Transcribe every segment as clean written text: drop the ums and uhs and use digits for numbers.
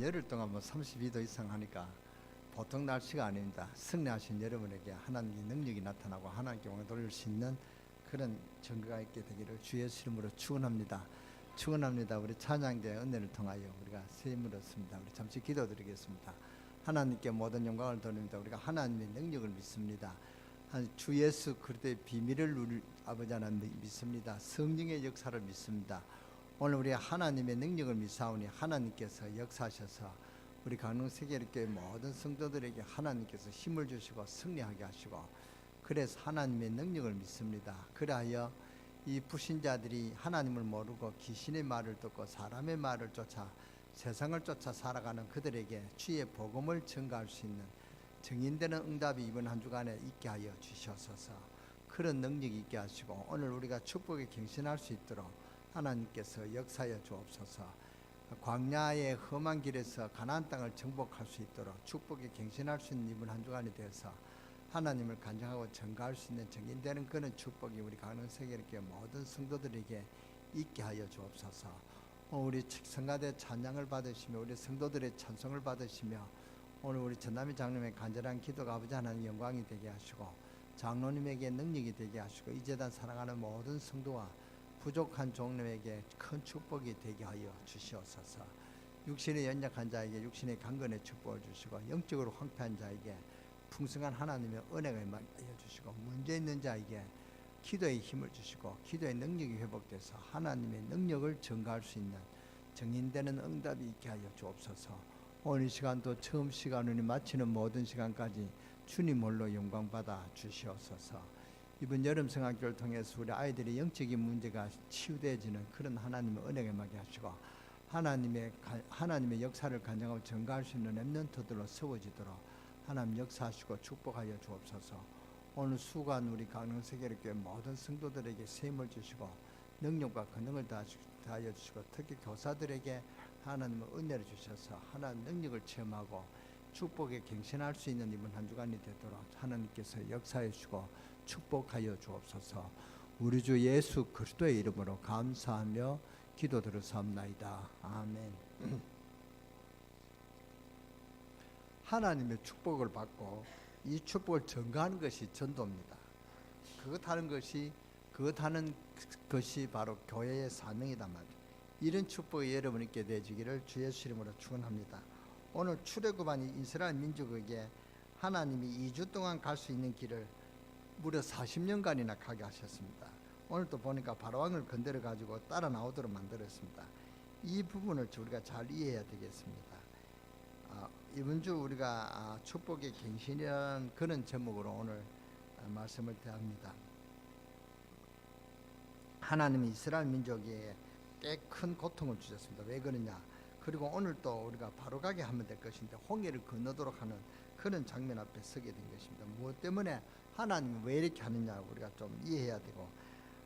열흘 동안 32도 이상 하니까 보통 날씨가 아닙니다. 승리하신 여러분에게 하나님의 능력이 나타나고 하나님께 영광 돌릴 수 있는 그런 증거가 있게 되기를 주 예수 이름으로 축원합니다. 축원합니다. 우리 찬양대의 은혜를 통하여 우리가 세임을 얻습니다. 우리 잠시 기도드리겠습니다. 하나님께 모든 영광을 돌립니다. 우리가 하나님의 능력을 믿습니다. 주 예수 그리스도의 비밀을 누릴 아버지 하나님 믿습니다. 성령의 역사를 믿습니다. 오늘 우리 하나님의 능력을 믿사오니 하나님께서 역사하셔서 우리 강릉세계교회 모든 성도들에게 하나님께서 힘을 주시고 승리하게 하시고, 그래서 하나님의 능력을 믿습니다. 그리하여 이 불신자들이 하나님을 모르고 귀신의 말을 듣고 사람의 말을 쫓아 세상을 쫓아 살아가는 그들에게 주의 복음을 전가할 수 있는 증인되는 응답이 이번 한 주간에 있게 하여 주시옵소서. 그런 능력이 있게 하시고 오늘 우리가 축복에 갱신할 수 있도록 하나님께서 역사하여 주옵소서. 광야의 험한 길에서 가나안 땅을 정복할 수 있도록 축복에 갱신할 수 있는 이번 한 주간이 되어서 하나님을 간증하고 전가할 수 있는 증인되는 그런 축복이 우리 강릉세계교회 모든 성도들에게 있게 하여 주옵소서. 우리 성가대 찬양을 받으시며 우리 성도들의 찬송을 받으시며 오늘 우리 전남희 장로님의 간절한 기도가 아버지 하나님 영광이 되게 하시고 장로님에게 능력이 되게 하시고 이 재단 사랑하는 모든 성도와 부족한 종님에게 큰 축복이 되게 하여 주시옵소서. 육신의 연약한 자에게 육신의 강건의 축복을 주시고 영적으로 황폐한 자에게 풍성한 하나님의 은혜가 임하여 주시고 문제 있는 자에게 기도의 힘을 주시고 기도의 능력이 회복돼서 하나님의 능력을 전가할 수 있는 증인되는 응답이 있게 하여 주옵소서. 오늘 이 시간도 처음 시간을 마치는 모든 시간까지 주님 홀로 영광받아 주시옵소서. 이번 여름 성학교를 통해서 우리 아이들의 영적인 문제가 치유되어지는 그런 하나님의 은혜가 임하게 하시고 하나님의 역사를 간증하고 전가할 수 있는 렘넌트들로 세워지도록 하나님 역사하시고 축복하여 주옵소서. 오늘 수고한 우리 강릉세계교회 모든 성도들에게 세임을 주시고 능력과 권능을 다하여 주시고 특히 교사들에게 하나님의 은혜를 주셔서 하나님 능력을 체험하고 축복에 갱신할 수 있는 이번 한 주간이 되도록 하나님께서 역사해 주시고 축복하여 주옵소서. 우리 주 예수 그리스도의 이름으로 감사하며 기도드렸사옵나이다. 아멘. 하나님의 축복을 받고 이 축복을 전가하는 것이 전도입니다. 그것하는 것이 바로 교회의 사명이단 말이에요. 이런 축복이 여러분께 되어지기를 주 예수 이름으로 축원합니다. 오늘 출애굽한 이스라엘 민족에게 하나님이 2주 동안 갈 수 있는 길을 무려 40년간이나 가게 하셨습니다. 오늘 또 보니까 바로왕을 건드려 가지고 따라 나오도록 만들었습니다. 이 부분을 우리가 잘 이해해야 되겠습니다. 이번 주 우리가 축복의 갱신이라는 그런 제목으로 오늘 말씀을 대합니다. 하나님이 이스라엘 민족에게 꽤 큰 고통을 주셨습니다. 왜 그러냐? 그리고 오늘 또 우리가 바로 가게 하면 될 것인데 홍해를 건너도록 하는 그런 장면 앞에 서게 된 것입니다. 무엇 때문에 하나님이 왜 이렇게 하느냐 우리가 좀 이해해야 되고,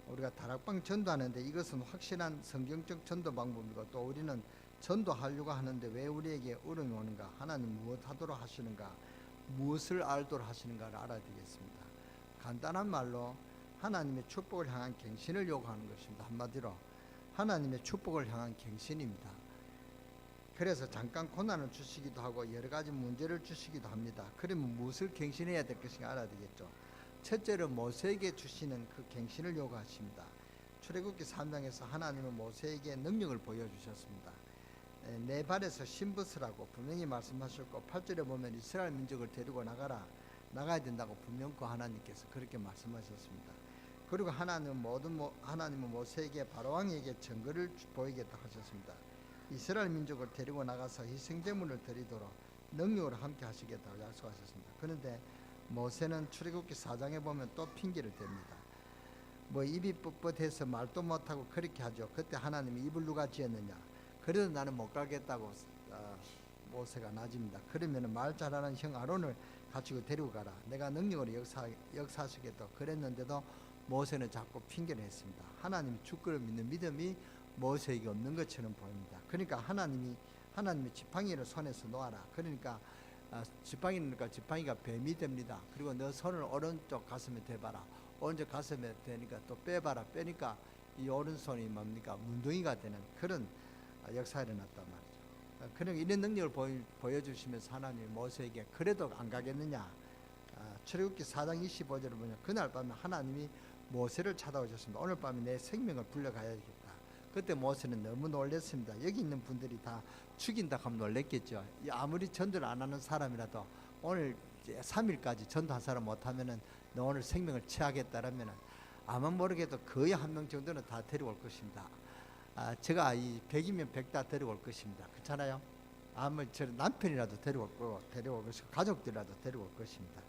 우리가 다락방 전도하는데 이것은 확실한 성경적 전도 방법이고 또 우리는 전도하려고 하는데 왜 우리에게 어려움이 오는가, 하나님 무엇 하도록 하시는가, 무엇을 알도록 하시는가를 알아야 되겠습니다. 간단한 말로 하나님의 축복을 향한 갱신을 요구하는 것입니다. 한마디로 하나님의 축복을 향한 갱신입니다. 그래서 잠깐 고난을 주시기도 하고 여러 가지 문제를 주시기도 합니다. 그러면 무엇을 갱신해야 될 것인가 알아야 되겠죠. 첫째로 모세에게 주시는 그 갱신을 요구하십니다. 출애굽기 3장에서 하나님은 모세에게 능력을 보여주셨습니다. 내 발에서 신부스라고 분명히 말씀하셨고 8절에 보면 이스라엘 민족을 데리고 나가야 된다고 분명코 하나님께서 그렇게 말씀하셨습니다. 그리고 하나님은 모세에게 바로왕에게 증거를 보이겠다 하셨습니다. 이스라엘 민족을 데리고 나가서 희생제물을 드리도록 능력으로 함께 하시겠다고 약속하셨습니다. 그런데 모세는 출애굽기 4장에 보면 또 핑계를 댑니다. 입이 뻣뻣해서 말도 못하고 그렇게 하죠. 그때 하나님이 입을 누가 지었느냐, 그래도 나는 못 가겠다고 모세가 나집니다. 그러면 말 잘하는 형 아론을 가지고 데리고 가라, 내가 능력으로 역사하시겠다고 그랬는데도 모세는 자꾸 핑계를 했습니다. 하나님 축구를 믿는 믿음이 모세에게 없는 것처럼 보입니다. 그러니까 하나님이 지팡이를 손에서 놓아라, 그러니까 지팡이가 뱀이 됩니다. 그리고 너 손을 오른쪽 가슴에 대봐라, 오른쪽 가슴에 대니까 또 빼봐라, 빼니까 이 오른손이 뭡니까? 문둥이가 되는 그런 역사가 일어났단 말이죠. 그런 이런 능력을 보여주시면서 하나님이 모세에게 그래도 안 가겠느냐. 출애굽기 4장 25절을 보면 그날 밤에 하나님이 모세를 찾아오셨습니다. 오늘 밤에 내 생명을 불러가야겠다. 그때 모세는 너무 놀랐습니다. 여기 있는 분들이 다 죽인다 하면 놀랬겠죠. 아무리 전도를 안 하는 사람이라도 오늘 3일까지 전도한 사람 못하면은 너 오늘 생명을 취하겠다라면은 아마 모르게도 거의 한 명 정도는 다 데려올 것입니다. 제가 이 100이면 100 다 데려올 것입니다. 그렇잖아요. 아마 저 남편이라도 데려올 것이고 가족들이라도 데려올 것입니다.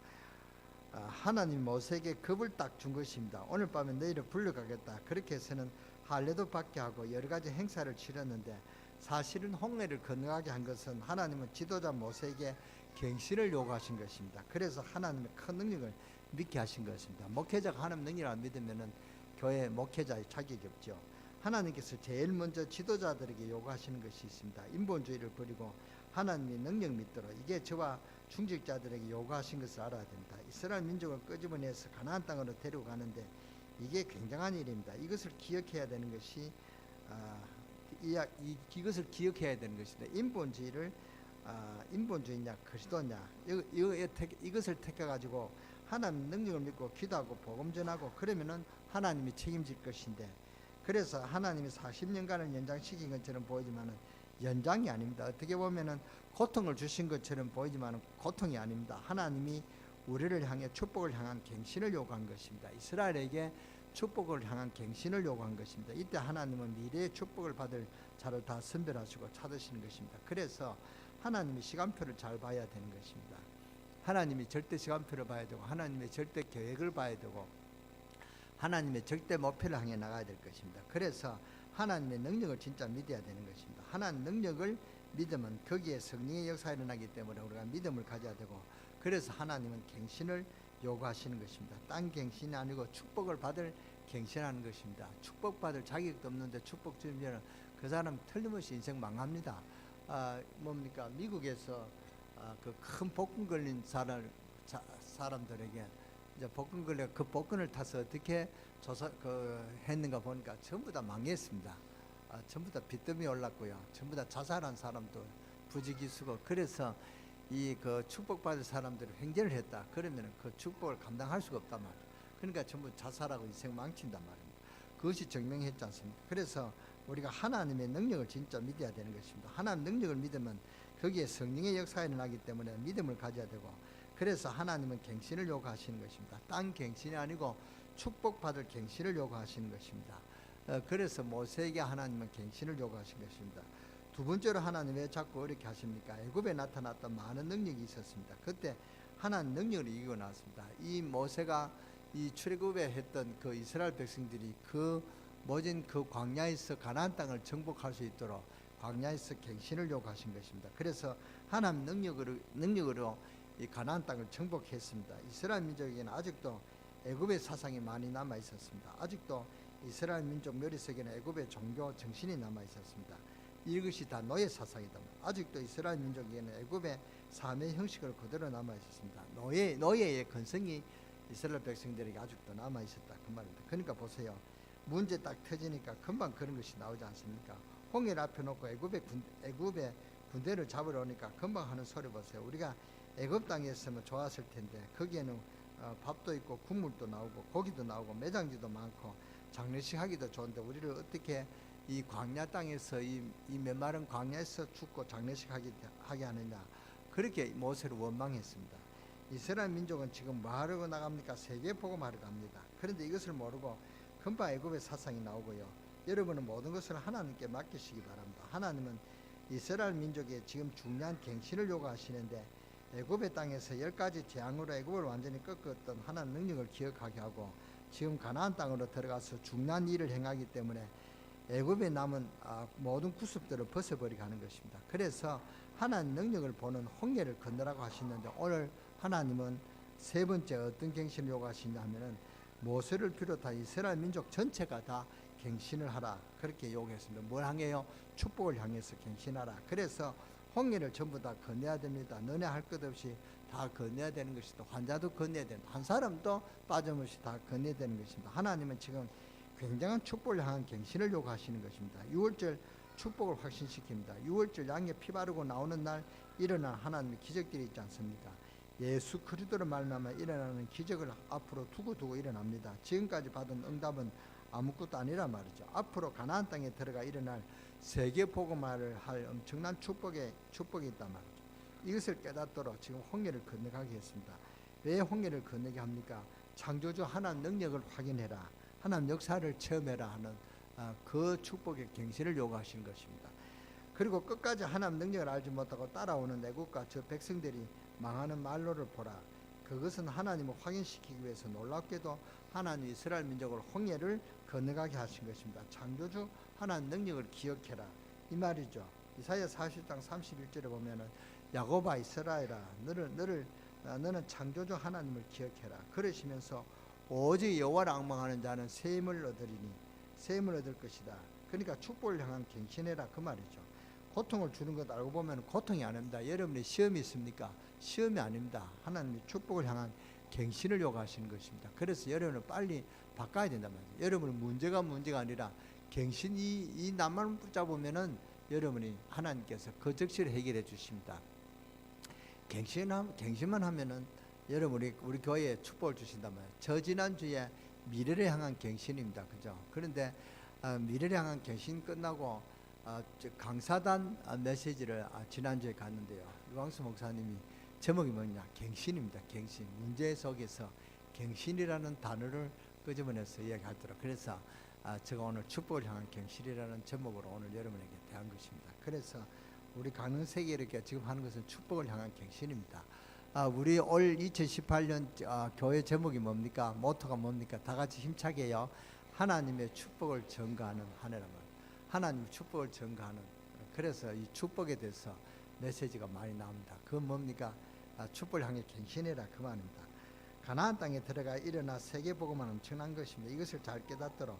하나님 모세에게 겁을 딱 준 것입니다. 오늘 밤에 너희를 불러가겠다. 그렇게 해서는 할례도 받게 하고 여러 가지 행사를 치렀는데 사실은 홍해를 건너가게 한 것은 하나님은 지도자 모세에게 갱신을 요구하신 것입니다. 그래서 하나님의 큰 능력을 믿게 하신 것입니다. 목회자가 하나님 능력을 안 믿으면 교회 목회자의 자격이 없죠. 하나님께서 제일 먼저 지도자들에게 요구하시는 것이 있습니다. 인본주의를 버리고 하나님의 능력 믿도록, 이게 저와 중직자들에게 요구하신 것을 알아야 됩니다. 이스라엘 민족을 끄집어내서 가나안 땅으로 데리고 가는데 이게 굉장한 일입니다. 이것을 기억해야 되는 것이 이것을 기억해야 되는 것인데, 인본주의냐 그리스도냐, 이것을 택해가지고 하나님 능력을 믿고 기도하고 복음 전하고 그러면은 하나님이 책임질 것인데, 그래서 하나님이 40년간을 연장시킨 것처럼 보이지만은 연장이 아닙니다. 어떻게 보면은 고통을 주신 것처럼 보이지만은 고통이 아닙니다. 하나님이 우리를 향해 축복을 향한 갱신을 요구한 것입니다. 이스라엘에게 축복을 향한 갱신을 요구한 것입니다. 이때 하나님은 미래의 축복을 받을 자를 다 선별하시고 찾으시는 것입니다. 그래서 하나님이 시간표를 잘 봐야 되는 것입니다. 하나님이 절대 시간표를 봐야 되고 하나님의 절대 계획을 봐야 되고 하나님의 절대 목표를 향해 나가야 될 것입니다. 그래서 하나님의 능력을 진짜 믿어야 되는 것입니다. 하나님 능력을 믿으면 거기에 성령의 역사가 일어나기 때문에 우리가 믿음을 가져야 되고, 그래서 하나님은 갱신을 요구하시는 것입니다. 딴 갱신이 아니고 축복을 받을 갱신하는 것입니다. 축복받을 자격도 없는데 축복 주면 그 사람 틀림없이 인생 망합니다. 뭡니까? 미국에서 그 큰 복근 걸린 사람들에게 이제 복근 걸려 그 복근을 타서 어떻게 했는가 보니까 전부 다 망했습니다. 전부 다 빚더미 올랐고요. 전부 다 자살한 사람도 부지기수고, 그래서 이 그 축복받을 사람들이 횡재를 했다. 그러면 그 축복을 감당할 수가 없단 말이에요. 그러니까 전부 자살하고 인생 망친단 말입니다. 그것이 증명했지 않습니까? 그래서 우리가 하나님의 능력을 진짜 믿어야 되는 것입니다. 하나님 능력을 믿으면 거기에 성령의 역사가 일어나기 때문에 믿음을 가져야 되고, 그래서 하나님은 갱신을 요구하시는 것입니다. 딴 갱신이 아니고 축복받을 갱신을 요구하시는 것입니다. 그래서 모세에게 하나님은 갱신을 요구하신 것입니다. 두 번째로 하나님 왜 자꾸 어렵게 하십니까? 애굽에 나타났던 많은 능력이 있었습니다. 그때 하나님 능력을 이기고 나왔습니다. 이 모세가 이 출애굽에 했던 그 이스라엘 백성들이 그 모진 그 광야에서 가나안 땅을 정복할 수 있도록 광야에서 갱신을 요구하신 것입니다. 그래서 하나님 능력으로 이 가나안 땅을 정복했습니다. 이스라엘 민족에게는 아직도 애굽의 사상이 많이 남아 있었습니다. 아직도 이스라엘 민족 머릿속에는 애굽의 종교 정신이 남아 있었습니다. 이것이 다 노예 사상이다. 아직도 이스라엘 민족에게는 애굽의 삶의 형식을 그대로 남아 있었습니다. 노예의 근성이 이스라엘 백성들에게 아직도 남아 있었다 그 말입니다. 그러니까 보세요. 문제 딱 터지니까 금방 그런 것이 나오지 않습니까? 홍해를 앞에 놓고 애굽의 군대를 잡으러 오니까 금방 하는 소리 보세요. 우리가 애굽 땅에 있으면 좋았을 텐데 거기에는 밥도 있고 국물도 나오고 고기도 나오고 매장지도 많고 장례식 하기도 좋은데 우리를 어떻게 이 광야 땅에서 이 메마른 광야에서 죽고 장례식 하게 하느냐, 그렇게 모세를 원망했습니다. 이스라엘 민족은 지금 뭐 하려고 나갑니까? 세계 복음하러 갑니다. 그런데 이것을 모르고 금방 애굽의 사상이 나오고요. 여러분은 모든 것을 하나님께 맡기시기 바랍니다. 하나님은 이스라엘 민족에 지금 중요한 갱신을 요구하시는데 애굽의 땅에서 10가지 재앙으로 애굽을 완전히 꺾었던 하나님 능력을 기억하게 하고 지금 가나안 땅으로 들어가서 중요한 일을 행하기 때문에 애굽에 남은 모든 구습들을 벗어버리게 하는 것입니다. 그래서 하나님 능력을 보는 홍해를 건너라고 하시는데 오늘 하나님은 세 번째 어떤 갱신을 요구하시냐 하면은 모세를 비롯한 이스라엘 민족 전체가 다 갱신을 하라 그렇게 요구했습니다. 뭘 향해요? 축복을 향해서 갱신하라. 그래서 홍해를 전부 다 건너야 됩니다. 너네 할 것 없이 다 건너야 되는 것이다. 환자도 건너야 된다. 한 사람도 빠짐없이 다 건너야 되는 것입니다. 하나님은 지금 굉장한 축복을 향한 갱신을 요구하시는 것입니다. 6월절 축복을 확신시킵니다. 6월절 양에 피 바르고 나오는 날 일어난 하나님의 기적들이 있지 않습니까? 예수 그리스도로 말미암아 일어나는 기적을 앞으로 두고 일어납니다. 지금까지 받은 응답은 아무것도 아니라 말이죠. 앞으로 가나안 땅에 들어가 일어날 세계 복음화를 할 엄청난 축복이 있단 말이죠. 이것을 깨닫도록 지금 홍해를 건너가게 했습니다. 왜 홍해를 건너게 합니까? 창조주 하나님 능력을 확인해라, 하나님 역사를 체험해라 하는 그 축복의 갱신을 요구하시는 것입니다. 그리고 끝까지 하나님 능력을 알지 못하고 따라오는 애국과 저 백성들이 망하는 말로를 보라. 그것은 하나님을 확인시키기 위해서 놀랍게도 하나님 이스라엘 민족을 홍해를 건너가게 하신 것입니다. 창조주 하나님 능력을 기억해라 이 말이죠. 이사야 40장 31절에 보면은 야곱아 이스라엘아 너는 창조주 하나님을 기억해라. 그러시면서 오직 여호와를 앙망하는 자는 새 힘을 얻으리니 새 힘을 얻을 것이다. 그러니까 축복을 향한 갱신해라 그 말이죠. 고통을 주는 것 알고 보면 고통이 아닙니다. 여러분의 시험이 있습니까? 시험이 아닙니다. 하나님의 축복을 향한 갱신을 요구하시는 것입니다. 그래서 여러분은 빨리 바꿔야 된단 말이에요. 여러분의 문제가 아니라 갱신이 이 낱말을 붙잡으면은 여러분이 하나님께서 그 적시를 해결해 주십니다. 갱신만 하면은 여러분이 우리 교회에 축복을 주신단 말이에요. 저 지난주에 미래를 향한 갱신입니다. 그죠? 그런데 미래를 향한 갱신 끝나고 강사단 메시지를 지난주에 갔는데요. 유광수 목사님이 제목이 뭐냐? 갱신입니다. 갱신. 문제 속에서 갱신이라는 단어를 끄집어내서 이야기하더라고요. 그래서 제가 오늘 축복을 향한 갱신이라는 제목으로 오늘 여러분에게 대한 것입니다. 그래서 우리 가는 세계를 지금 하는 것은 축복을 향한 갱신입니다. 우리 올 2018년 교회 제목이 뭡니까? 모토가 뭡니까? 다 같이 힘차게 해요. 하나님의 축복을 전가하는 한 해란 말이에요. 하나님의 축복을 전가하는. 그래서 이 축복에 대해서 메시지가 많이 나옵니다. 그건 뭡니까? 축복을 향해 갱신해라 그 말입니다. 가나안 땅에 들어가 일어나 세계복음은 엄청난 것입니다. 이것을 잘 깨닫도록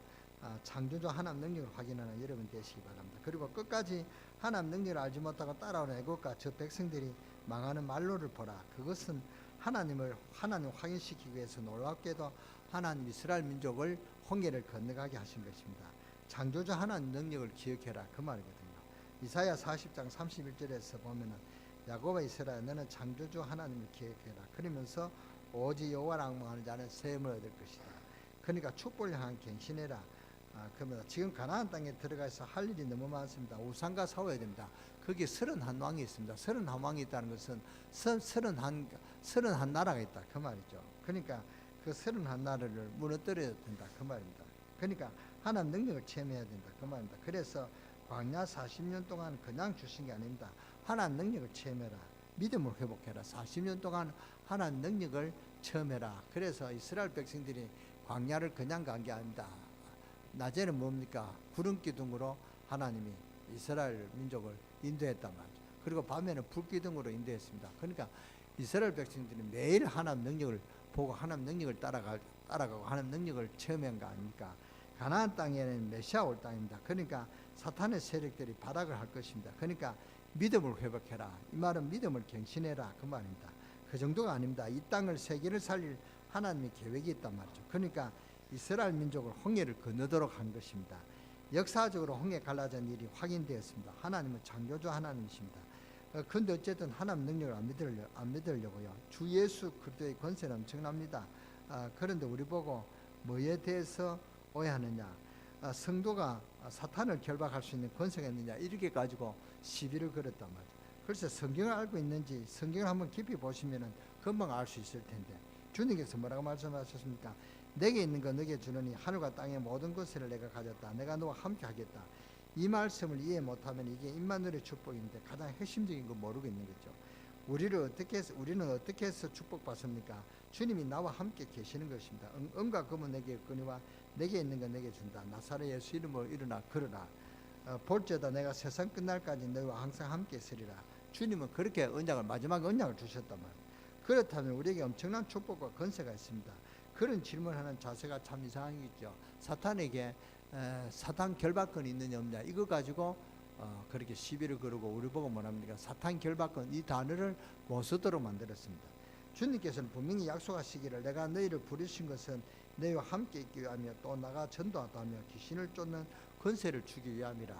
창조주 하나님 능력을 확인하는 여러분 되시기 바랍니다. 그리고 끝까지 하나님 능력을 알지 못하고 따라오는 애국과 저 백성들이 망하는 말로를 보라. 그것은 하나님 확인시키기 위해서 놀랍게도 하나님 이스라엘 민족을 홍해를 건너가게 하신 것입니다. 창조주 하나님 능력을 기억해라 그 말이거든요. 이사야 40장 31절에서 보면은 야곱아 이스라엘 너는 창조주 하나님을 기억해라. 그러면서 오직 여호와를 앙망하는 자는 새 힘을 얻을 것이다. 그러니까 축복을 향한 갱신해라. 그러면 지금 가나안 땅에 들어가서 할 일이 너무 많습니다. 우상과 싸워야 됩니다. 거기 31왕이 있습니다. 31왕이 있다는 것은 31 나라가 있다 그 말이죠. 그러니까 그 31 나라를 무너뜨려야 된다 그 말입니다. 그러니까 하나님 능력을 체험해야 된다 그 말입니다. 그래서 광야 40년 동안 그냥 주신 게 아닙니다. 하나님 능력을 체험해라. 믿음을 회복해라. 40년 동안 하나님 능력을 체험해라. 그래서 이스라엘 백성들이 광야를 그냥 간 게 아닙니다. 낮에는 뭡니까? 구름 기둥으로 하나님이 이스라엘 민족을 인도했단 말이죠. 그리고 밤에는 불 기둥으로 인도했습니다. 그러니까 이스라엘 백성들이 매일 하나님 능력을 보고 하나님 능력을 따라가고 하나님 능력을 체험한 거 아닙니까? 가나안 땅에는 메시아 올 땅입니다. 그러니까 사탄의 세력들이 발악을 할 것입니다. 그러니까 믿음을 회복해라. 이 말은 믿음을 갱신해라 그 말입니다. 그 정도가 아닙니다. 이 땅을 세계를 살릴 하나님의 계획이 있단 말이죠. 그러니까 이스라엘 민족을 홍해를 건너도록 한 것입니다. 역사적으로 홍해 갈라진 일이 확인되었습니다. 하나님은 창조주 하나님이십니다. 그런데 어쨌든 하나님 능력을 안 믿으려고요. 주 예수 그리스도의 권세는 엄청납니다. 그런데 우리 보고 뭐에 대해서 오해하느냐? 성도가 사탄을 결박할 수 있는 권세가 있느냐? 이렇게 가지고 시비를 걸었단 말이죠. 그래서 성경을 알고 있는지 성경을 한번 깊이 보시면은 금방 알 수 있을 텐데 주님께서 뭐라고 말씀하셨습니까? 내게 있는 거 너에게 주느니 하늘과 땅의 모든 것을 내가 가졌다. 내가 너와 함께 하겠다. 이 말씀을 이해 못하면 이게 임마누엘의 축복인데 가장 핵심적인 거 모르고 있는 거죠. 우리는 어떻게 해서 축복받습니까? 주님이 나와 함께 계시는 것입니다. 은과 금은 내게 있거니와 내게 있는 건 내게 준다. 나사렛 예수 이름으로 일어나 걸어라. 볼지어다 내가 세상 끝날까지 너희와 항상 함께 있으리라. 주님은 그렇게 언약을 마지막 언약을 주셨단 말이에요. 그렇다면 우리에게 엄청난 축복과 권세가 있습니다. 그런 질문하는 자세가 참 이상하겠죠. 사탄에게 사탄 결박권이 있느냐 없느냐 이거 가지고 그렇게 시비를 거르고 우리 보고 뭐랍니까? 사탄 결박권 이 단어를 못 쓰도록 만들었습니다. 주님께서는 분명히 약속하시기를 내가 너희를 부르신 것은 너희와 함께 있기 위함이며 또 나가 전도하다 하며 귀신을 쫓는 권세를 주기 위함이라.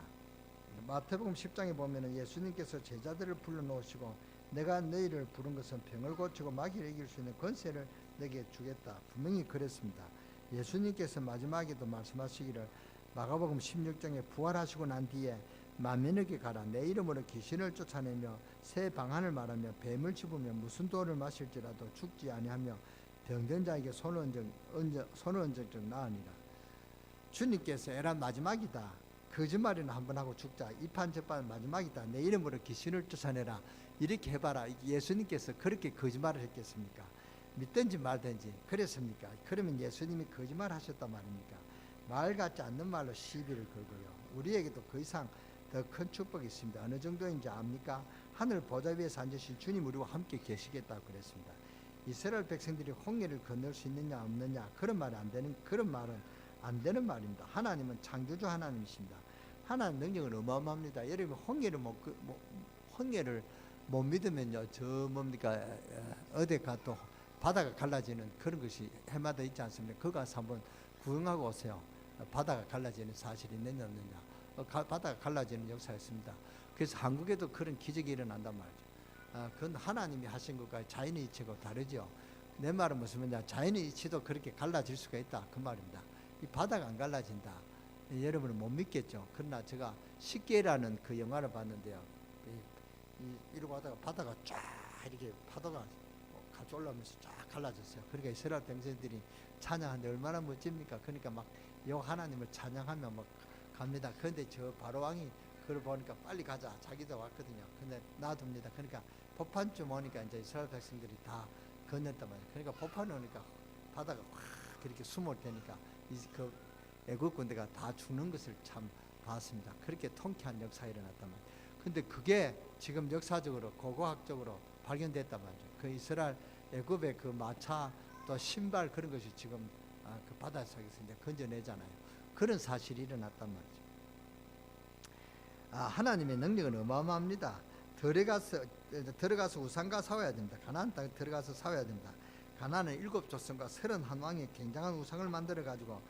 마태복음 10장에 보면은 예수님께서 제자들을 불러놓으시고 내가 너희를 부른 것은 병을 고치고 마귀를 이길 수 있는 권세를 내게 주겠다. 분명히 그랬습니다. 예수님께서 마지막에도 말씀하시기를 마가복음 16장에 부활하시고 난 뒤에 만민에게 가라. 내 이름으로 귀신을 쫓아내며 새 방언을 말하며 뱀을 집으며 무슨 돌을 마실지라도 죽지 아니하며 병든 자에게 손을 얹어 나으니라. 주님께서 에라 마지막이다. 거짓말이나 한번 하고 죽자. 이판저판 마지막이다. 내 이름으로 귀신을 쫓아내라. 이렇게 해봐라. 예수님께서 그렇게 거짓말을 했겠습니까? 믿든지 말든지 그랬습니까? 그러면 예수님이 거짓말 하셨단 말입니까? 말 같지 않는 말로 시비를 걸고요. 우리에게도 그 이상 더 큰 축복이 있습니다. 어느 정도인지 압니까? 하늘 보좌 위에서 앉으신 주님 우리와 함께 계시겠다고 그랬습니다. 이스라엘 백성들이 홍해를 건널 수 있느냐 없느냐 그런 말이 안 되는, 그런 말은 안 되는 말입니다. 하나님은 창조주 하나님이십니다. 하나님 능력은 어마어마합니다. 여러분 홍해를 못 믿으면요, 저 뭡니까 어디 가도 바다가 갈라지는 그런 것이 해마다 있지 않습니까? 그거 가서 한번 구경하고 오세요. 바다가 갈라지는 사실이 있느냐 없느냐. 바다가 갈라지는 역사였습니다. 그래서 한국에도 그런 기적이 일어난단 말이죠. 그건 하나님이 하신 것과 자연의 이치고 다르죠. 내 말은 무슨 말이냐, 자연의 이치도 그렇게 갈라질 수가 있다 그 말입니다. 이 바다가 안 갈라진다, 여러분은 못 믿겠죠. 그러나 제가 십계라는 그 영화를 봤는데요, 이러고 하다가 바다가 쫙 이렇게 파도가 같이 올라오면서 쫙 갈라졌어요. 그러니까 이스라엘 백성들이 찬양하는데 얼마나 멋집니까? 그러니까 막 요 하나님을 찬양하며 막 갑니다. 그런데 저 바로왕이 그걸 보니까 빨리 가자, 자기도 왔거든요. 근데 놔둡니다. 그러니까 포판쯤 오니까 이제 이스라엘 백성들이 다 건넜단 말이에요. 그러니까 포판 오니까 바다가 확 그렇게 숨을 테니까 그 애국 군대가 다 죽는 것을 참 봤습니다. 그렇게 통쾌한 역사가 일어났단 말이에요. 근데 그게 지금 역사적으로 고고학적으로 발견됐단 말이죠. 그 이스라엘 애굽의 그 마차 또 신발 그런 것이 지금 그 바닷속에서 이제 건져내잖아요. 그런 사실이 일어났단 말이죠. 하나님의 능력은 어마어마합니다. 들어가서 우상과 싸워야 됩니다. 가나안 땅에 들어가서 싸워야 됩니다. 가나안은 7조선과 31왕의 굉장한 우상을 만들어 가지고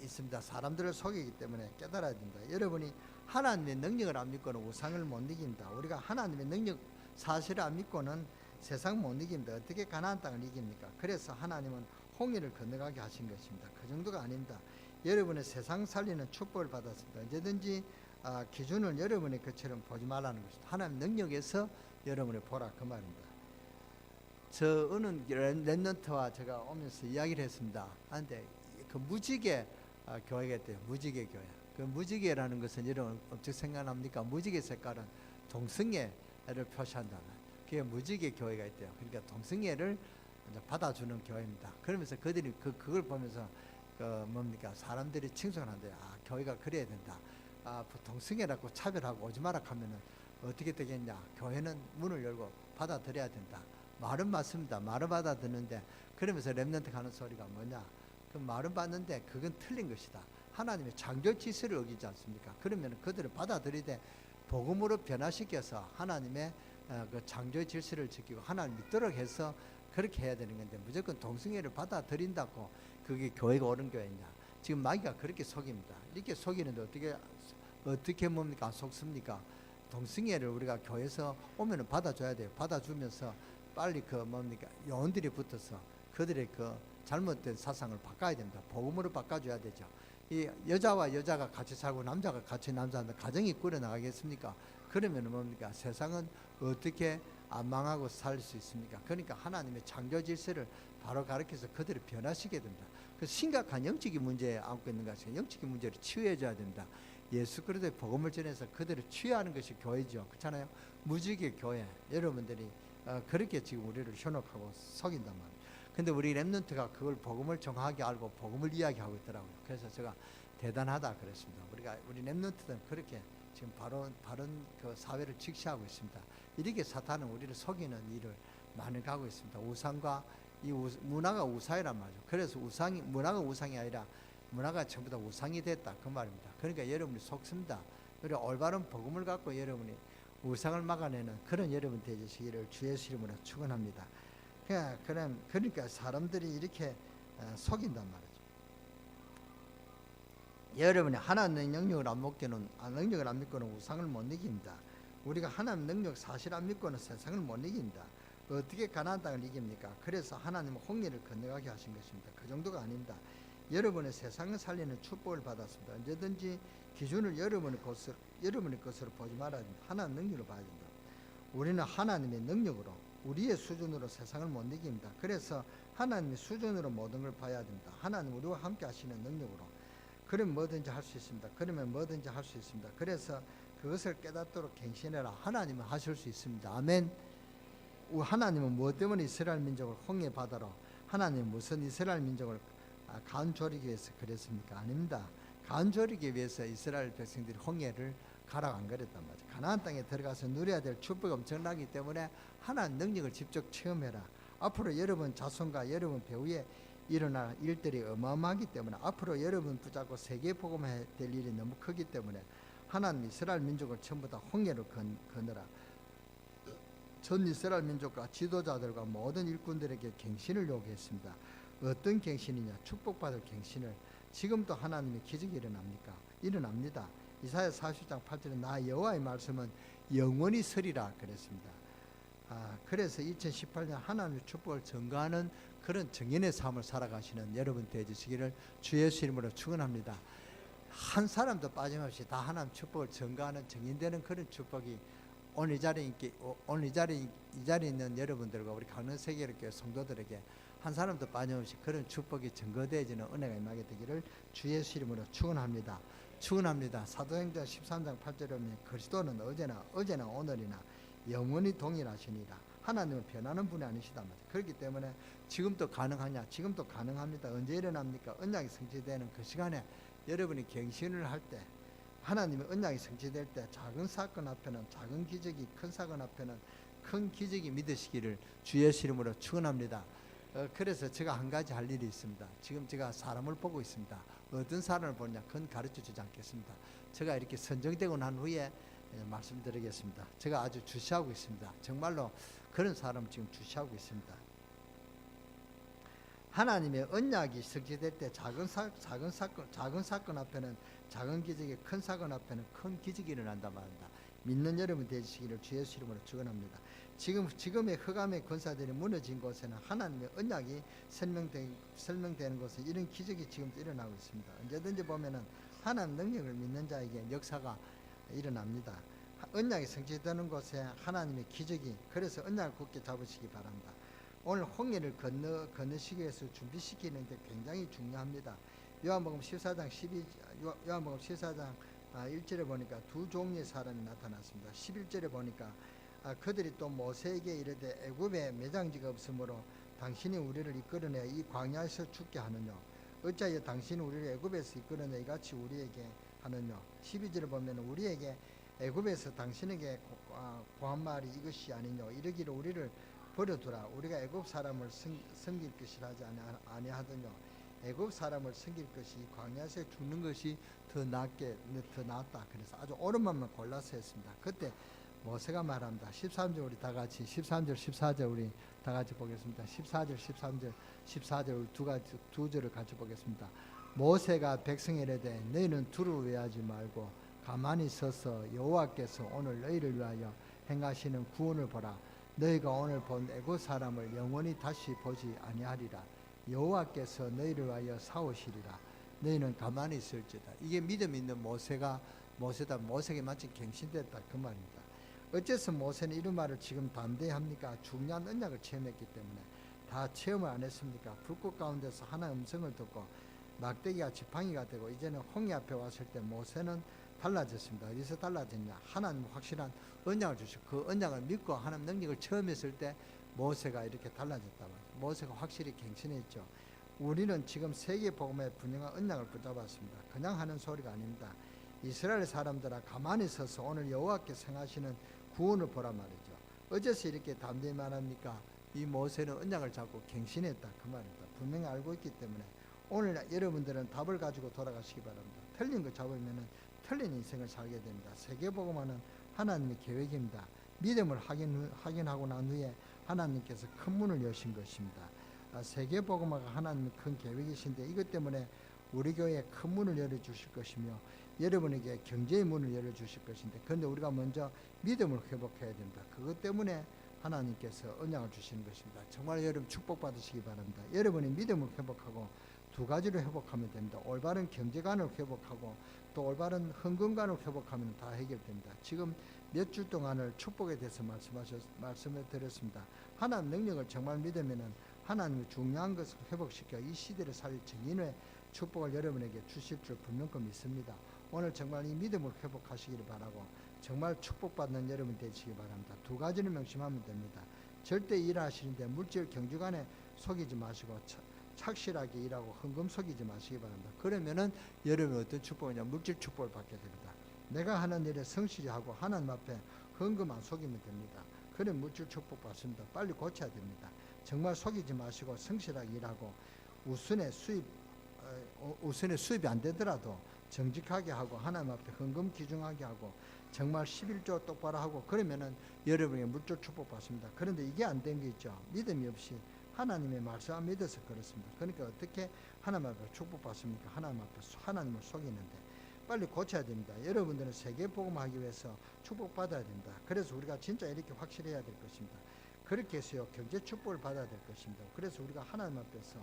있습니다. 사람들을 속이기 때문에 깨달아야 됩니다. 여러분이 하나님의 능력을 안 믿고는 우상을 못 이깁니다. 우리가 하나님의 능력 사실을 안 믿고는 세상 못 이깁니다. 어떻게 가나안 땅을 이깁니까? 그래서 하나님은 홍해를 건너가게 하신 것입니다. 그 정도가 아닙니다. 여러분의 세상 살리는 축복을 받았습니다. 언제든지 기준을 여러분의 것처럼 보지 말라는 것입니다. 하나님 능력에서 여러분을 보라 그 말입니다. 저 어느 랩런트와 제가 오면서 이야기를 했습니다. 그런데 그 무지개 교회가 있대요. 무지개 교회. 그 무지개라는 것은 여러분 어떻게 생각합니까? 무지개 색깔은 동성애를 표시한다는, 그게 무지개 교회가 있대요. 그러니까 동성애를 받아주는 교회입니다. 그러면서 그들이 그걸 보면서 뭡니까 사람들이 칭송을 한대요. 교회가 그래야 된다. 동성애라고 차별하고 오지 마라 하면은 어떻게 되겠냐? 교회는 문을 열고 받아들여야 된다. 말은 맞습니다. 말은 받아듣는데, 그러면서 렘넌트 하는 소리가 뭐냐? 그 말은 받는데 그건 틀린 것이다. 하나님의 창조 질서를 어기지 않습니까? 그러면 그들을 받아들이되 복음으로 변화시켜서 하나님의 그 창조 질서를 지키고 하나님 믿도록 해서 그렇게 해야 되는 건데, 무조건 동성애를 받아들인다고 그게 교회가 옳은 교회냐? 지금 마귀가 그렇게 속입니다. 이렇게 속이는데 어떻게 뭡니까? 속습니까? 동성애를 우리가 교회에서 오면은 받아줘야 돼요. 받아주면서 빨리 그 뭡니까? 요원들이 붙어서 그들의 그 잘못된 사상을 바꿔야 됩니다. 복음으로 바꿔줘야 되죠. 이 여자와 여자가 같이 살고 남자가 같이 남자한테 가정이 꾸려나가겠습니까? 그러면 뭡니까? 세상은 어떻게 안 망하고 살 수 있습니까? 그러니까 하나님의 창조 질서를 바로 가르쳐서 그들을 변화시켜야 됩니다. 그 심각한 영적인 문제에 안고 있는 것이 영적인 문제를 치유해 줘야 됩니다. 예수 그리스도의 복음을 전해서 그들을 치유하는 것이 교회죠. 그렇잖아요. 무지개 교회 여러분들이 그렇게 지금 우리를 현혹하고 속인단 말이에요. 근데 우리 렘넌트가 그걸 복음을 정확하게 알고 복음을 이야기하고 있더라고요. 그래서 제가 대단하다 그랬습니다. 우리 렘넌트들은 그렇게 지금 바른 그 사회를 직시하고 있습니다. 이렇게 사탄은 우리를 속이는 일을 많이 가고 있습니다. 우상과 문화가 우상이란 말이죠. 그래서 문화가 우상이 아니라 문화가 전부 다 우상이 됐다 그 말입니다. 그러니까 여러분이 속습니다. 우리 올바른 복음을 갖고 여러분이 우상을 막아내는 그런 여러분 되시기를 주 예수 이름으로 축원합니다. 그러니까 사람들이 이렇게 속인단 말이죠. 여러분이 하나님의 능력을 안 믿고는 우상을 못 이깁니다. 우리가 하나님 능력 사실 안 믿고는 세상을 못 이깁니다. 어떻게 가나안 땅을 이깁니까? 그래서 하나님은 홍해를 건너가게 하신 것입니다. 그 정도가 아닙니다. 여러분의 세상을 살리는 축복을 받았습니다. 언제든지 기준을 여러분의 것으로 보지 말아야 됩니다. 하나님 능력을 봐야 된다. 우리는 하나님의 능력으로 우리의 수준으로 세상을 못 이깁니다. 그래서 하나님의 수준으로 모든 걸 봐야 됩니다. 하나님 우리와 함께 하시는 능력으로. 그러면 뭐든지 할 수 있습니다. 그래서 그것을 깨닫도록 갱신해라. 하나님은 하실 수 있습니다. 아멘. 하나님은 무엇 때문에 이스라엘 민족을 홍해 바다로, 하나님은 무슨 이스라엘 민족을 가운 조리기 위해서 그랬습니까? 아닙니다. 가운 조리기 위해서 이스라엘 백성들이 홍해를 가라고 안 그랬단 말이죠. 가나안 땅에 들어가서 누려야 될 축복이 엄청나기 때문에 하나님 능력을 직접 체험해라. 앞으로 여러분 자손과 여러분 배후에 일어날 일들이 어마어마하기 때문에, 앞으로 여러분 붙잡고 세계 복음해야 될 일이 너무 크기 때문에 하나님 이스라엘 민족을 전부 다 홍해로 건너라. 전 이스라엘 민족과 지도자들과 모든 일꾼들에게 갱신을 요구했습니다. 어떤 갱신이냐? 축복받을 갱신을. 지금도 하나님의 기적이 일어납니다. 이사야 40장 8절에 나 여호와의 말씀은 영원히 서리라 그랬습니다. 그래서 2018년 하나님의 축복을 전가하는 그런 정인의 삶을 살아가시는 여러분 되시기를 주 예수 이름으로 축원합니다. 한 사람도 빠짐없이 다 하나님 축복을 전가하는 정인되는 그런 축복이 오늘 이 자리에 있는 여러분들과 우리 강릉세계교회 성도들에게 한 사람도 빠짐없이 그런 축복이 증거되어지는 은혜가 임하게 되기를 주 예수 이름으로 축원합니다. 사도행전 13장 8절에 보면 그리스도는 어제나 오늘이나 영원히 동일하시니라. 하나님은 변하는 분이 아니시단 말이에요. 그렇기 때문에 지금도 가능하냐? 지금도 가능합니다. 언제 일어납니까? 언약이 성취되는 그 시간에 여러분이 갱신을 할 때, 하나님의 언약이 성취될 때 작은 사건 앞에는 작은 기적이, 큰 사건 앞에는 큰 기적이 믿으시기를 주 예수 이름으로 축원합니다. 그래서 제가 한 가지 할 일이 있습니다. 지금 제가 사람을 보고 있습니다. 어떤 사람을 보냐? 그건 가르쳐 주지 않겠습니다. 제가 이렇게 선정되고 난 후에 말씀드리겠습니다. 제가 아주 주시하고 있습니다. 정말로 그런 사람 지금 주시하고 있습니다. 하나님의 언약이 성취될 때 작은 사건 앞에는 작은 기적이, 큰 사건 앞에는 큰 기적이 일어난다 말입니다. 믿는 여러분 되시기를 주 예수 이름으로 축원합니다. 지금의 흑암의 권사들이 무너진 곳에는 하나님의 언약이 설명되는 곳에 이런 기적이 지금 일어나고 있습니다. 언제든지 보면은 하나님 능력을 믿는 자에게 역사가 일어납니다. 언약이 성취되는 곳에 하나님의 기적이, 그래서 언약을 굳게 잡으시기 바랍니다. 오늘 홍해를 건너시기 위해서 준비시키는 게 굉장히 중요합니다. 요한복음 14장 1절에 보니까 두 종류의 사람이 나타났습니다. 11절에 보니까 그들이 또 모세에게 이르되 애굽에 매장지가 없으므로 당신이 우리를 이끌어내 이 광야에서 죽게 하느냐? 어찌하여 당신이 우리를 애굽에서 이끌어내 이같이 우리에게 하느냐? 12절에 보면 우리에게 애굽에서 당신에게 고한 말이 이것이 아니냐? 이르기를 우리를 버려두라. 우리가 애굽 사람을 섬길 것이라 하지 아니하더냐? 애굽 사람을 섬길 것이 광야에서 죽는 것이 더 낫다. 그래서 아주 옳은 말만 골라서 했습니다. 그때 모세가 말합니다. 13절 우리 다 같이 13절 14절 우리 다 같이 보겠습니다. 14절 13절 14절 우리 두 절을 같이 보겠습니다. 모세가 백성에 이르되 너희는 두려워하지 말고 가만히 서서 여호와께서 오늘 너희를 위하여 행하시는 구원을 보라. 너희가 오늘 본 애굽 사람을 영원히 다시 보지 아니하리라. 여호와께서 너희를 위하여 싸우시리라. 너희는 가만히 있을지다. 이게 믿음 있는 모세가 모세에게 마치 갱신됐다 그 말입니다. 어째서 모세는 이런 말을 지금 담대히 합니까? 중요한 언약을 체험했기 때문에. 다 체험을 안 했습니까? 불꽃 가운데서 하나의 음성을 듣고 막대기가 지팡이가 되고 이제는 홍해 앞에 왔을 때 모세는 달라졌습니다. 어디서 달라졌냐? 하나님 확실한 언약을 주시고 그 언약을 믿고 하나님 능력을 체험했을 때 모세가 이렇게 달라졌다 말이에요. 모세가 확실히 갱신했죠. 우리는 지금 세계 복음의 분명한 언약을 붙잡았습니다. 그냥 하는 소리가 아닙니다. 이스라엘 사람들아 가만히 서서 오늘 여호와께서 행하시는 구원을 보라 말이죠. 어째서 이렇게 담대히 말합니까? 이 모세는 언약을 잡고 갱신했다 그 말입니다. 분명히 알고 있기 때문에 오늘 여러분들은 답을 가지고 돌아가시기 바랍니다. 틀린 거 잡으면 틀린 인생을 살게 됩니다. 세계복음화는 하나님의 계획입니다. 믿음을 확인하고 난 후에 하나님께서 큰 문을 여신 것입니다. 세계복음화가 하나님의 큰 계획이신데 이것 때문에 우리 교회에 큰 문을 열어주실 것이며 여러분에게 경제의 문을 열어주실 것인데, 그런데 우리가 먼저 믿음을 회복해야 됩니다. 그것 때문에 하나님께서 언약을 주시는 것입니다. 정말 여러분 축복받으시기 바랍니다. 여러분이 믿음을 회복하고 두 가지로 회복하면 됩니다. 올바른 경제관을 회복하고 또 올바른 헌금관을 회복하면 다 해결됩니다. 지금 몇 주 동안을 축복에 대해서 말씀을 드렸습니다. 하나님 능력을 정말 믿으면은 하나님의 중요한 것을 회복시켜 이 시대를 살릴 증인의 축복을 여러분에게 주실 줄 분명히 믿습니다. 오늘 정말 이 믿음을 회복하시기를 바라고 정말 축복받는 여러분 되시기 바랍니다. 두 가지를 명심하면 됩니다. 절대 일하시는데 물질 경주간에 속이지 마시고 착실하게 일하고 헌금 속이지 마시기 바랍니다. 그러면은 여러분 어떤 축복이냐, 물질 축복을 받게 됩니다. 내가 하는 일에 성실히 하고 하나님 앞에 헌금 안 속이면 됩니다. 그런 물질 축복 받습니다. 빨리 고쳐야 됩니다. 정말 속이지 마시고 성실하게 일하고 우선의 수입이 안 되더라도 정직하게 하고 하나님 앞에 헌금 기중하게 하고 정말 11조 똑바로 하고 그러면은 여러분의 물질 축복 받습니다. 그런데 이게 안 된 게 있죠. 믿음이 없이 하나님의 말씀 안 믿어서 그렇습니다. 그러니까 어떻게 하나님 앞에 축복받습니까? 하나님 앞에 하나님을 속이는데 빨리 고쳐야 됩니다. 여러분들은 세계 복음하기 위해서 축복받아야 됩니다. 그래서 우리가 진짜 이렇게 확실해야 될 것입니다. 그렇게 해서요 경제 축복을 받아야 될 것입니다. 그래서 우리가 하나님 앞에서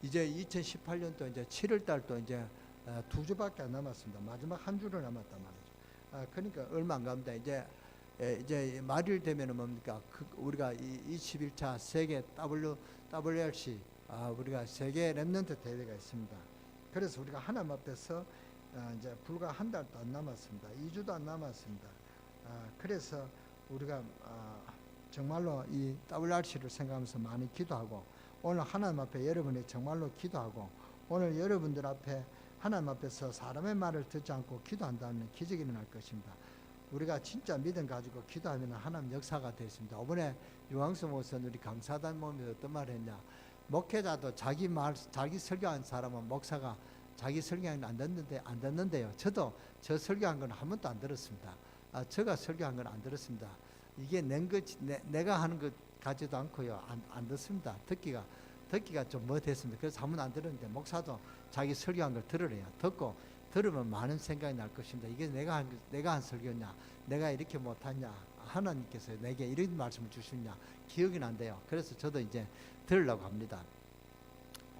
이제 2018년도 이제 7월 달도 이제 2주밖에 안 남았습니다. 마지막 한 주를 남았단 말이죠. 그러니까 얼마 안 갑니다. 이제 말일 되면은 뭡니까? 우리가 21차 세계 WRC 우리가 세계 랩런트 대회가 있습니다. 그래서 우리가 하나님 앞에서 이제 불과 한 달도 안 남았습니다. 2주도 안 남았습니다. 그래서 우리가 정말로 이 WRC를 생각하면서 많이 기도하고 오늘 하나님 앞에 여러분이 정말로 기도하고 오늘 여러분들 앞에 하나님 앞에서 사람의 말을 듣지 않고 기도한다면 기적이 일어날 것입니다. 우리가 진짜 믿음 가지고 기도하면 하나님 역사가 되었습니다. 이번에 유황수 목사님 우리 강사단 모임에 어떤 말을 했냐, 목회자도 자기 설교한 사람은 목사가 자기 설교한 안 듣는데요. 저도 저 설교한 건 한 번도 안 들었습니다. 제가 설교한 건 안 들었습니다. 이게 내가 하는 것 가지도 않고요. 안 듣습니다. 듣기가 좀 못했습니다. 그래서 한 번 안 들었는데 목사도 자기 설교한 걸 들으래요. 듣고 들으면 많은 생각이 날 것입니다. 이게 내가 한 설교냐, 내가 이렇게 못하냐, 하나님께서 내게 이런 말씀을 주시냐 기억이 난대요. 그래서 저도 이제 들으려고 합니다.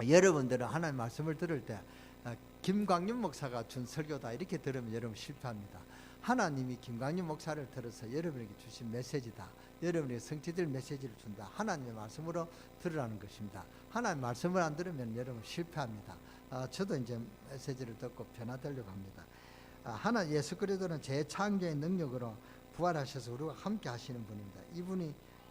여러분들은 하나님 말씀을 들을 때 김광윤 목사가 준 설교다 이렇게 들으면 여러분 실패합니다. 하나님이 김광윤 목사를 들어서 여러분에게 주신 메시지다. 여러분에게 성취될 메시지를 준다. 하나님의 말씀으로 들으라는 것입니다. 하나님 말씀을 안 들으면 여러분 실패합니다. 저도 이제 메시지를 듣고 변화되려고 합니다. 예수 그리스도는 재창조의 능력으로 부활하셔서 우리와 함께 하시는 분입니다.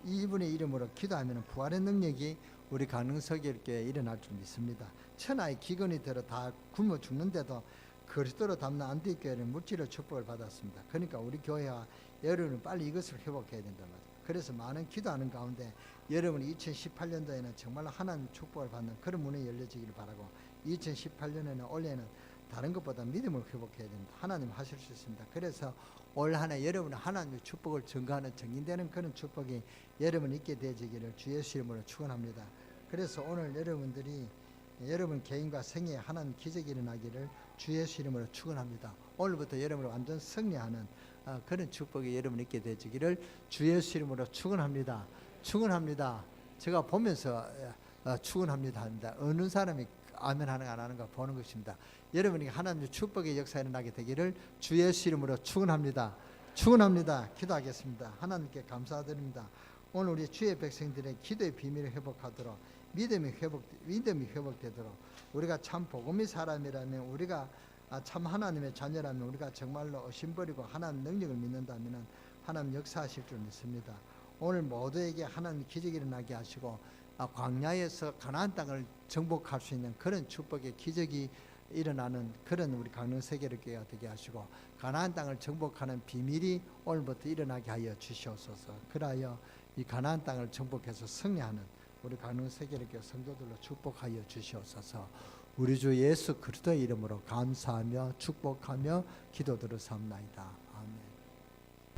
이분의 이름으로 기도하면 부활의 능력이 우리 강릉서교회에 일어날 줄 믿습니다. 천하의 기근이 들어 다 굶어 죽는데도 그리스도로 담는 안디교회는 물질의 축복을 받았습니다. 그러니까 우리 교회와 여러분은 빨리 이것을 회복해야 된다 말이에요. 그래서 많은 기도하는 가운데 여러분이 2018년도에는 정말 하나님 축복을 받는 그런 문이 열려지기를 바라고 2018년에는 올해는 다른 것보다 믿음을 회복해야 됩니다. 하나님 하실 수 있습니다. 그래서 올 한 해 여러분은 하나님의 축복을 증거하는 증인되는 그런 축복이 여러분 있게 되어지기를 주 예수 이름으로 축원합니다. 그래서 오늘 여러분들이 여러분 개인과 생애에 하나님 기적이 일어나기를 주 예수 이름으로 축원합니다. 오늘부터 여러분을 완전 승리하는 그런 축복이 여러분 있게 되어지기를 주 예수 이름으로 축원합니다. 축원합니다. 제가 보면서 축원합니다 합니다. 어느 사람이 아멘 하는가 안 하는가 보는 것입니다. 여러분에게 하나님의 축복의 역사가 일어나게 되기를 주 예수 이름으로 축원합니다. 축원합니다. 기도하겠습니다. 하나님께 감사드립니다. 오늘 우리 주의 백성들의 기도의 비밀을 회복하도록 믿음이 회복되도록 우리가 참 복음의 사람이라면 우리가 참 하나님의 자녀라면 우리가 정말로 의심버리고 하나님 능력을 믿는다면 하나님 역사하실 줄 믿습니다. 오늘 모두에게 하나님 기적이 일어나게 하시고 광야에서 가나안 땅을 정복할 수 있는 그런 축복의 기적이 일어나는 그런 우리 강릉세계교회가 되게 하시고 가나안 땅을 정복하는 비밀이 오늘부터 일어나게 하여 주시옵소서. 그라하여 이 가나안 땅을 정복해서 승리하는 우리 강릉세계교회 성도들로 축복하여 주시옵소서. 우리 주 예수 그리스도의 이름으로 감사하며 축복하며 기도드렸사옵나이다.